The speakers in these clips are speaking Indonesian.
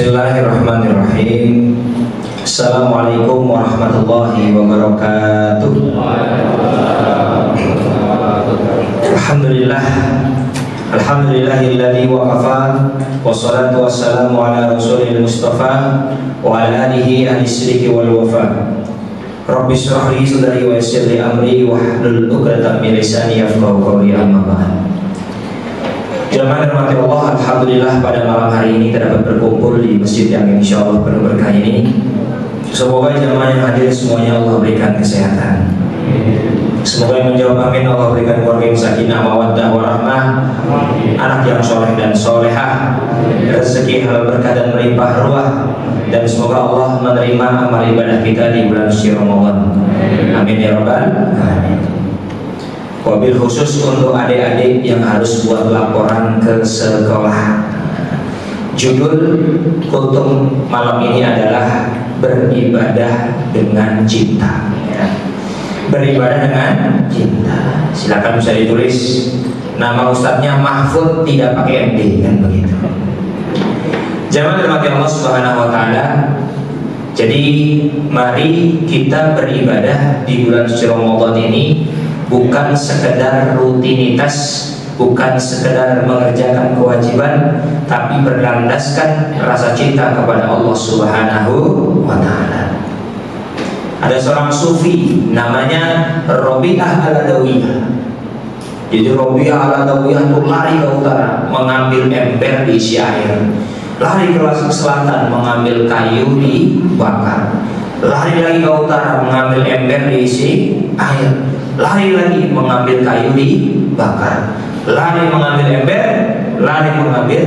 Bismillahirrahmanirrahim. Assalamualaikum warahmatullahi wabarakatuh. Alhamdulillah. Alhamdulillahilladzi waqafa wassalatu wassalamu ala rasulil mustafa wa ala alihi ahli sidqi wal wafa. Rabbi shrah li sadri wa yassir li amri wahlul 'uqdatam min lisani yafqahu qawli, amma ba'd. Jemaah dirahmati Allah, alhamdulillah pada malam hari ini terdapat berkumpul di masjid yang insyaallah penuh berkah ini. Semoga jemaah yang hadir semuanya Allah berikan kesehatan. Semoga yang menjawab amin Allah berikan keluarga yang sakinah mawaddah warahmah, anak yang soleh dan solehah, rezeki halal berkah dan melimpah ruah, dan semoga Allah menerima amal ibadah kita di bulan suci Ramadan. Amin ya rabbal alamin. Wabil khusus untuk adik-adik yang harus buat laporan ke sekolah. Judul kultum malam ini adalah beribadah dengan cinta. Beribadah dengan cinta. Silakan bisa ditulis. Nama ustadznya Mahfud, tidak pakai MD, kan begitu. Jamaah dirahmati Allah Subhanahu wa taala. Jadi mari kita beribadah di bulan suci Ramadan ini bukan sekedar rutinitas, bukan sekedar mengerjakan kewajiban, tapi berlandaskan rasa cinta kepada Allah Subhanahu wa taala. Ada seorang sufi namanya Rabi'ah Al-Adawiyah. Jadi Rabi'ah Al-Adawiyah itu lari ke utara mengambil ember diisi air, lari ke selatan mengambil kayu dibakar, lari lagi ke utara mengambil ember diisi air, lari lagi mengambil kayu dibakar, lari mengambil ember, lari mengambil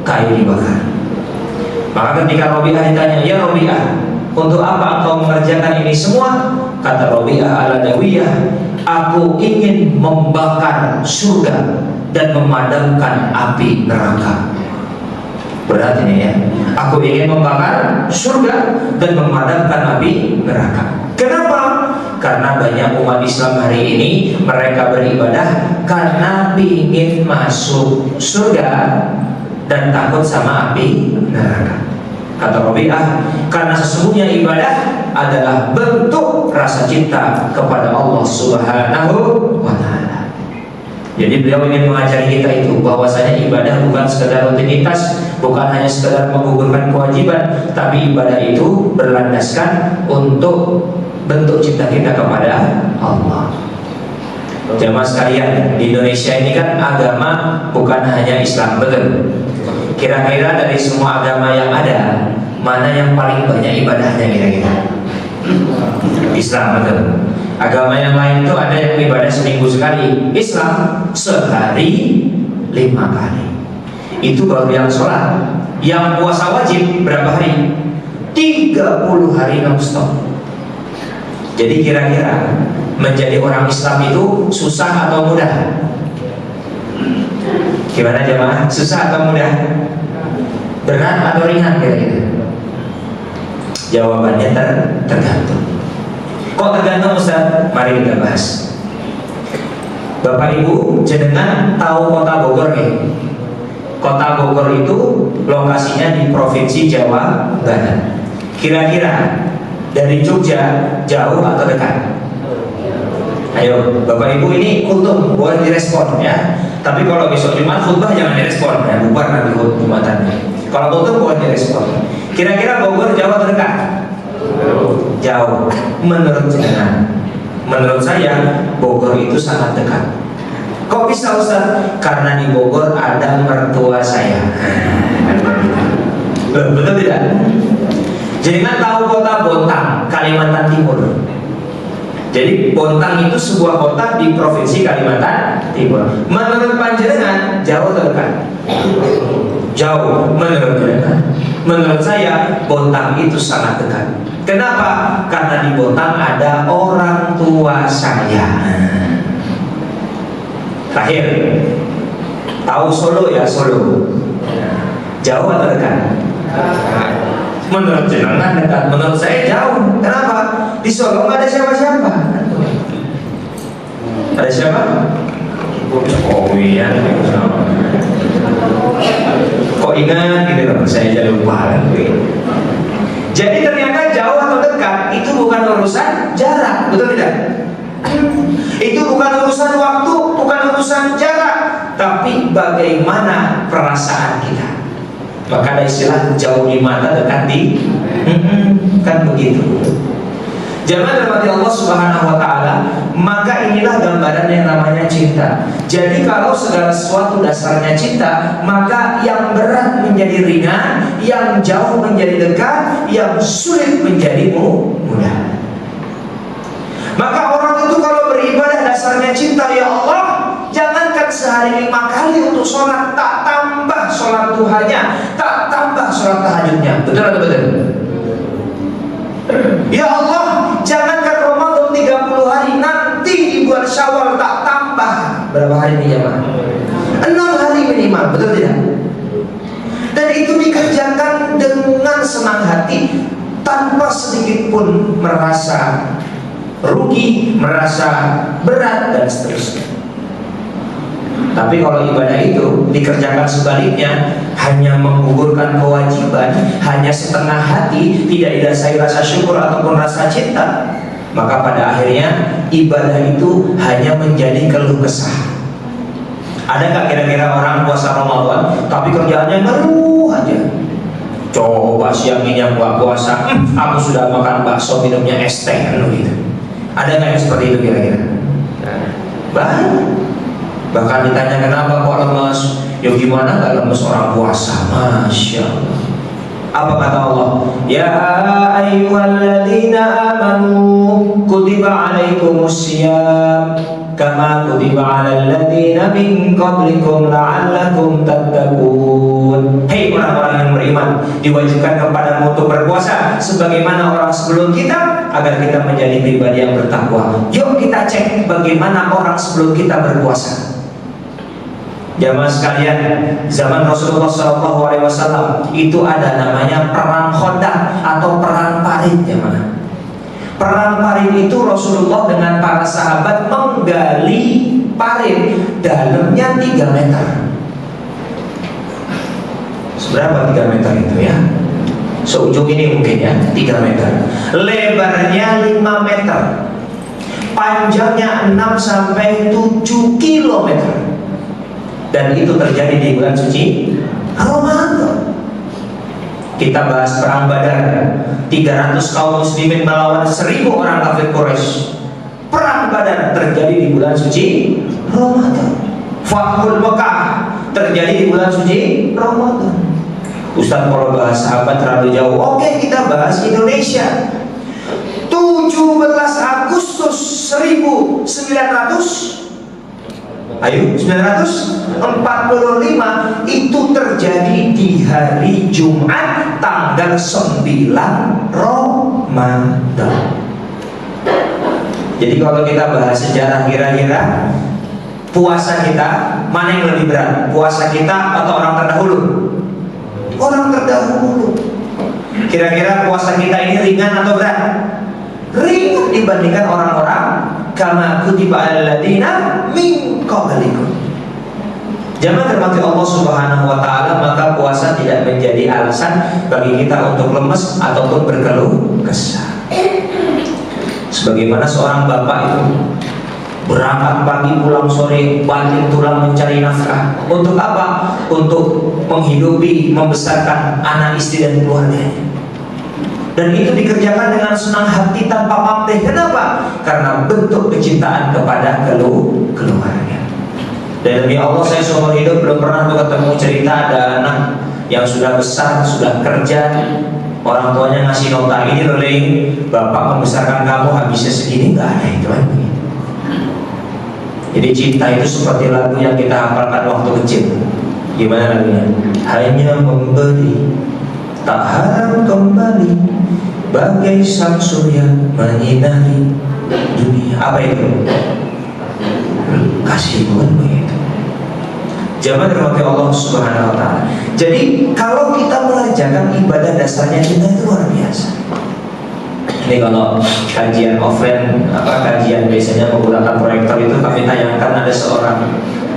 kayu dibakar. Maka ketika Rabi'ah ditanya, "Ya Rabi'ah, untuk apa engkau mengerjakan ini semua?" Kata Rabi'ah Al-Adawiyah, "Aku ingin membakar surga dan memadamkan api neraka." Berat ini ya. Aku ingin membakar surga dan memadamkan api neraka. Kenapa? Karena banyak umat Islam hari ini mereka beribadah karena ingin masuk surga dan takut sama api neraka. Kata Rabi'ah, karena sesungguhnya ibadah adalah bentuk rasa cinta kepada Allah Subhanahu wa taala. Jadi beliau ingin mengajari kita itu bahwasanya ibadah bukan sekedar rutinitas, bukan hanya sekedar menggugurkan kewajiban, tapi ibadah itu berlandaskan untuk bentuk cinta kita kepada Allah. Jamaah sekalian, di Indonesia ini kan agama bukan hanya Islam, betul? Kira-kira dari semua agama yang ada, mana yang paling banyak ibadahnya kira-kira? Islam, betul. Agama yang lain itu ada yang ibadah seminggu sekali, Islam sehari 5 kali. Itu baru yang sholat. Yang puasa wajib berapa hari? 30 hari non-stop. Jadi kira-kira menjadi orang Islam itu susah atau mudah? Gimana jemaah? Susah atau mudah? Berat atau ringan kira-kira? Jawabannya tergantung. Kok tergantung Ustaz? Mari kita bahas. Bapak Ibu jenengan tahu kota Bogor ya? Kota Bogor itu lokasinya di Provinsi Jawa Barat. Kira-kira dari Jogja jauh atau dekat? Ayo Bapak Ibu ini kultum, boleh direspon ya. Tapi kalau besok Jumat khutbah jangan direspon ya, bubar nanti Jumatannya. Kalau kultum boleh direspon. Kira-kira Bogor jauh atau dekat? Jauh. Menurut jenengan? Menurut saya Bogor itu sangat dekat. Kok bisa Ustaz? Karena di Bogor ada mertua saya. Betul tidak? Jenengan tahu kota Bontang, Kalimantan Timur. Jadi Bontang itu sebuah kota di Provinsi Kalimantan Timur. Menurut panjenengan jauh atau dekat? Jauh. Menurut jenengan? Menurut saya Bontang itu sangat dekat. Kenapa? Karena di Bontang ada orang tua saya. Terakhir, tahu Solo ya, Solo. Jauh atau dekat? Menurut jenengan dekat, menurut saya jauh. Kenapa? Di Solo nggak ada siapa-siapa. Ada siapa? Oh iya. Kok kok ingat gitu loh, saya aja lupa kan. Jadi ternyata jauh atau dekat itu bukan urusan jarak, betul tidak? Itu bukan urusan waktu, bukan urusan jarak, tapi bagaimana perasaan kita. Maka ada istilah jauh di mata, dekat di kan begitu. Jamaah dirahmati Allah Subhanahu wa taala, maka inilah gambaran yang namanya cinta. Jadi kalau segala sesuatu dasarnya cinta, maka yang berat menjadi ringan, yang jauh menjadi dekat, yang sulit menjadi mudah. Maka orang itu kalau beribadah dasarnya cinta, ya Allah, jangankan sehari 5 kali untuk sholat, tak tambah sholat duhanya, tak tambah sholat tahajudnya. Betul atau betul? Ya Allah, jangankan Ramadan 30 hari, nanti di bulan Syawal tak tambah. Berapa hari ini ya Pak? 6 hari minimal, betul tidak? Dan itu dikerjakan dengan senang hati, tanpa sedikit pun merasa rugi, merasa berat, dan seterusnya. Tapi kalau ibadah itu dikerjakan sebaliknya, hanya menggugurkan kewajiban, hanya setengah hati, tidak didasari rasa syukur ataupun rasa cinta, maka pada akhirnya ibadah itu hanya menjadi keluh kesah. Ada nggak kira-kira orang puasa Ramadan tapi kerjaannya ngeluh aja? Coba siang ini yang buat puasa, aku sudah makan bakso, minumnya es teh, gitu. Ada nggak yang seperti itu kira-kira? Banyak. Bahkan ditanya kenapa kok lemes? Ya gimana gak lemes orang puasa? Masya Allah. Apa kata Allah? Ya ayyuhalladzina amanu kutiba alaikumusiyam kama kutiba alal ladzina min qablikum la'allakum tattaqun. Hei orang-orang yang beriman, diwajibkan kepadamu untuk berpuasa sebagaimana orang sebelum kita, agar kita menjadi pribadi yang bertakwa. Yuk kita cek bagaimana orang sebelum kita berpuasa. Jamaah sekalian, zaman Rasulullah SAW itu ada namanya perang Khandaq atau perang Parit. Jamaah, perang Parit itu Rasulullah dengan para sahabat menggali parit dalamnya 3 meter. Seberapa 3 meter itu ya? Seujung ini mungkin ya, 3 meter. Lebarnya 5 meter, panjangnya 6 sampai 7 kilometer. Dan itu terjadi di bulan suci Ramadan. Kita bahas perang Badar, 300 kaum muslimin melawan 1000 orang kafir Quraisy. Perang Badar terjadi di bulan suci Ramadan. Fathul Mekah terjadi di bulan suci Ramadan. Ustaz kalau bahas sahabat terlalu jauh, oke kita bahas Indonesia. 17 Agustus 1945 itu terjadi di hari Jumat tanggal 9 Ramadan. Jadi kalau kita bahas sejarah, kira-kira puasa kita mana yang lebih berat? Puasa kita atau orang terdahulu? Orang terdahulu. Kira-kira puasa kita ini ringan atau berat? Ringan dibandingkan orang-orang kama kutiba alal ladzina min qablikum. Jamaah dirahmati Allah Subhanahu wa taala, maka puasa tidak menjadi alasan bagi kita untuk lemes ataupun berkeluh kesah. Sebagaimana seorang bapak itu berangkat pagi pulang sore, banting tulang mencari nafkah. Untuk apa? Untuk menghidupi, membesarkan anak istri dan keluarganya. Dan itu dikerjakan dengan senang hati tanpa pamrih. Kenapa? Karena bentuk kecintaan kepada keluarga. Dan demi Allah, saya seumur hidup belum pernah ketemu cerita ada anak yang sudah besar, sudah kerja, orang tuanya ngasih nota, ini loh Leng, bapak membesarkan kamu habisnya segini. Nggak ada itu kan. Jadi cinta itu seperti lagu yang kita hafalkan waktu kecil. Gimana lagunya? Hanya memberi, tak harap kembali, bagai sang surya menyinari dunia. Apa itu? Kasih bukan begitu. Jamaah dirahmati Allah Subhanahu wa taala. Jadi kalau kita mengerjakan ibadah dasarnya cinta itu luar biasa. Ini kalau kajian offline, kajian biasanya menggunakan proyektor itu kami tayangkan ada seorang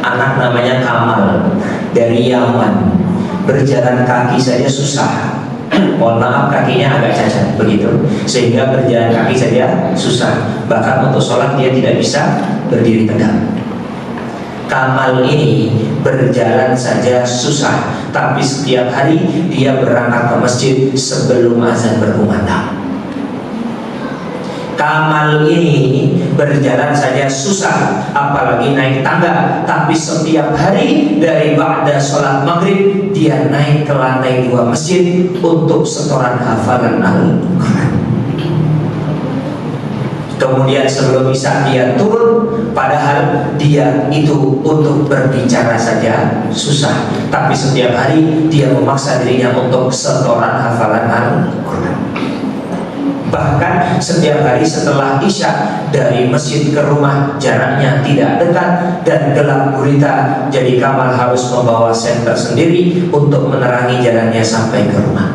anak namanya Kamal dari Yaman. berjalan kaki saja susah. Mohon maaf, kakinya agak cacat begitu, sehingga berjalan kaki saja susah. Bahkan untuk sholat dia tidak bisa berdiri tegak. Kamal ini berjalan saja susah, tapi setiap hari dia berangkat ke masjid sebelum azan berkumandang. Kamal ini berjalan saja susah, apalagi naik tangga. Tapi setiap hari dari ba'da sholat maghrib dia naik ke lantai 2 masjid untuk setoran hafalan Al-Quran. Kemudian sebelum isya dia turun, padahal dia itu untuk berbicara saja susah, tapi setiap hari dia memaksa dirinya untuk setoran hafalan Al-Quran. Bahkan setiap hari setelah isya dari masjid ke rumah jaraknya tidak dekat dan gelap gulita, jadi Kamal harus membawa senter sendiri untuk menerangi jalannya sampai ke rumah.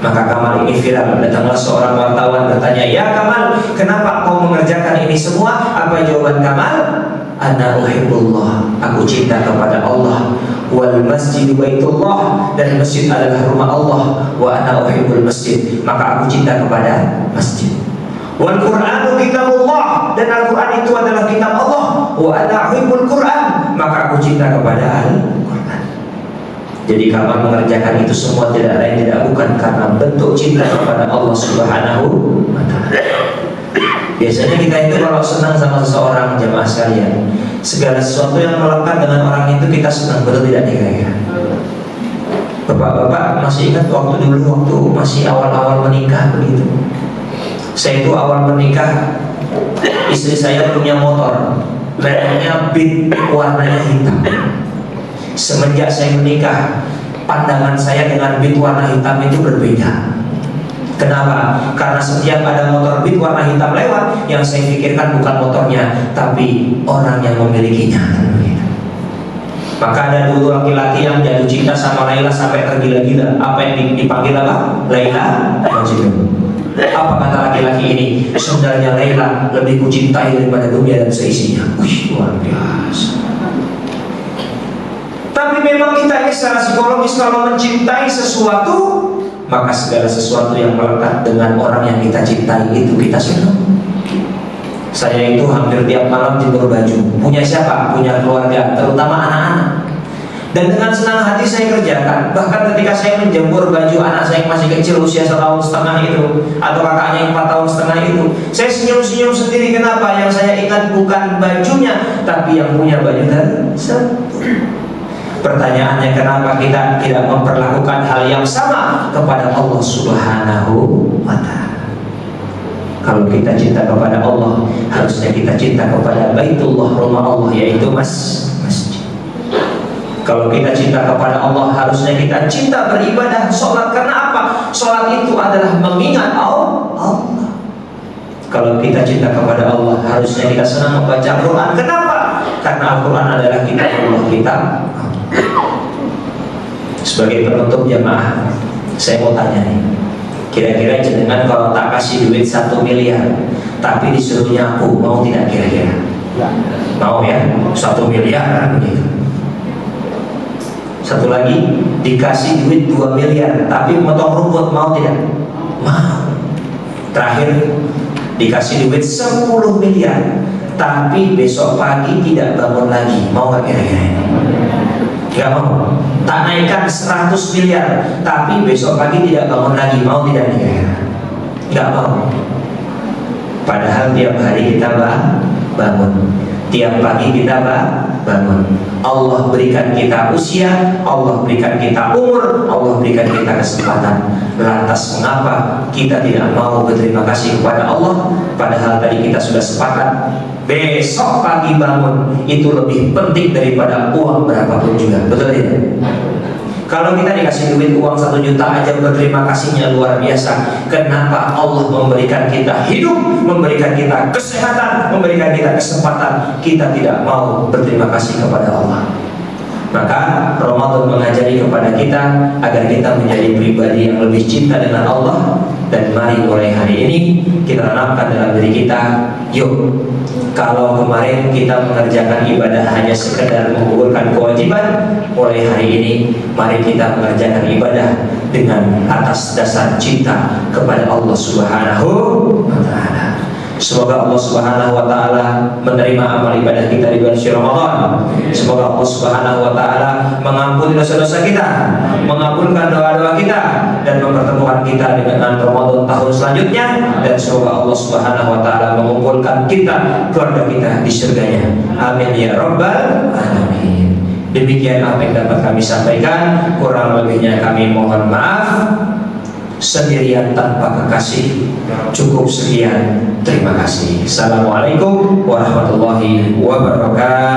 Maka Kamal ini viral. Datanglah seorang wartawan bertanya, "Ya Kamal, kenapa kau mengerjakan ini semua?" Apa jawaban Kamal? "Ana uhibbullah." Aku cinta kepada Allah. Wal masjid baitullah, dan masjid adalah rumah Allah. Wa ana uhibbul masjid, maka aku cinta kepada masjid. Wal Qur'anu kitabullah, dan Al-Quran itu adalah kitab Allah. Wa ana uhibbul Qur'an, maka aku cinta kepada Al-Quran. Jadi Kamal mengerjakan itu semua tidak lain tidak bukan karena bentuk cinta kepada Allah Subhanahu wa ta'ala. Biasanya kita itu kalau senang sama seseorang, jamaah sekalian, segala sesuatu yang melekat dengan orang itu kita senang, betul tidak nih kira-kira? Bapak-bapak masih ingat waktu masih awal-awal menikah begitu? Saya itu awal menikah, istri saya punya motor, mereknya Beat, warnanya hitam. Semenjak saya menikah, pandangan saya dengan Beat warna hitam itu berbeda. Kenapa? Karena setiap ada motor Beat warna hitam lewat, yang saya pikirkan bukan motornya, tapi orang yang memilikinya. Maka ada dulu laki-laki yang jatuh cinta sama Laila sampai tergila-gila. Apa yang dipanggil apa? Laila Majnun. Apa kata laki-laki ini? Sebenarnya Laila lebih kucintai daripada dunia dan seisinya. Wih, luar biasa. Tapi memang kita ini secara psikologis kalau mencintai sesuatu, maka segala sesuatu yang melekat dengan orang yang kita cintai itu kita senang. Saya itu hampir tiap malam jemur baju. Punya siapa? Punya keluarga, terutama anak-anak. Dan dengan senang hati saya kerjakan. Bahkan ketika saya menjemur baju anak saya yang masih kecil, usia 1,5 tahun itu, atau kakaknya yang 4,5 tahun itu, saya senyum-senyum sendiri. Kenapa? Yang saya ingat bukan bajunya, tapi yang punya baju dan satu. Pertanyaannya, kenapa kita tidak memperlakukan hal yang sama kepada Allah Subhanahu wa ta'ala? Kalau kita cinta kepada Allah, harusnya kita cinta kepada Baitullah, rumah Allah, yaitu masjid. Kalau kita cinta kepada Allah, harusnya kita cinta beribadah, sholat. Karena apa? Sholat itu adalah mengingat Allah. Kalau kita cinta kepada Allah, harusnya kita senang membaca Al-Quran. Kenapa? Karena Al-Quran adalah kitab Allah kita. Sebagai penutup jamaah, saya mau tanya nih, kira-kira jenengan kalau tak kasih duit 1 miliar, tapi disuruhnya aku, mau tidak kira-kira? Mau ya? 1 miliar begitu. Satu lagi, dikasih duit 2 miliar, tapi memotong rumput, mau tidak? Mau. Terakhir, dikasih duit 10 miliar, tapi besok pagi tidak bangun lagi, mau gak kira-kira ini? Gak mau. Tak naikkan 100 miliar, tapi besok pagi tidak bangun lagi, mau tidak nih? Gak mau. Padahal tiap hari kita bangun, tiap pagi kita bangun. Allah berikan kita usia, Allah berikan kita umur, Allah berikan kita kesempatan. Lantas mengapa kita tidak mau berterima kasih kepada Allah? Padahal tadi kita sudah sepakat, besok pagi bangun itu lebih penting daripada uang berapapun juga. Betul tidak? Kalau kita dikasih duit uang 1 juta aja berterima kasihnya luar biasa. Kenapa Allah memberikan kita hidup, memberikan kita kesehatan, memberikan kita kesempatan, kita tidak mau berterima kasih kepada Allah? Maka Ramadan mengajari kepada kita agar kita menjadi pribadi yang lebih cinta dengan Allah. Dan mari mulai hari ini kita tanamkan dalam diri kita, yuk kalau kemarin kita mengerjakan ibadah hanya sekedar menggugurkan kewajiban, mulai hari ini mari kita mengerjakan ibadah dengan atas dasar cinta kepada Allah Subhanahu wa Ta'ala. Semoga Allah Subhanahu wa Ta'ala menerima amal ibadah kita di bulan suci Ramadan. Semoga Allah Subhanahu wa Ta'ala mengampuni dosa-dosa kita, mengampunkan doa-doa kita, dan mempertemukan kita dengan Ramadan tahun selanjutnya. Dan semoga Allah Subhanahu wa Ta'ala mengumpulkan kita, keluarga kita di surganya. Amin ya rabbal alamin. Demikian apa yang dapat kami sampaikan, kurang lebihnya kami mohon maaf. Sendirian tanpa kekasih, cukup sekian, terima kasih. Assalamualaikum warahmatullahi wabarakatuh.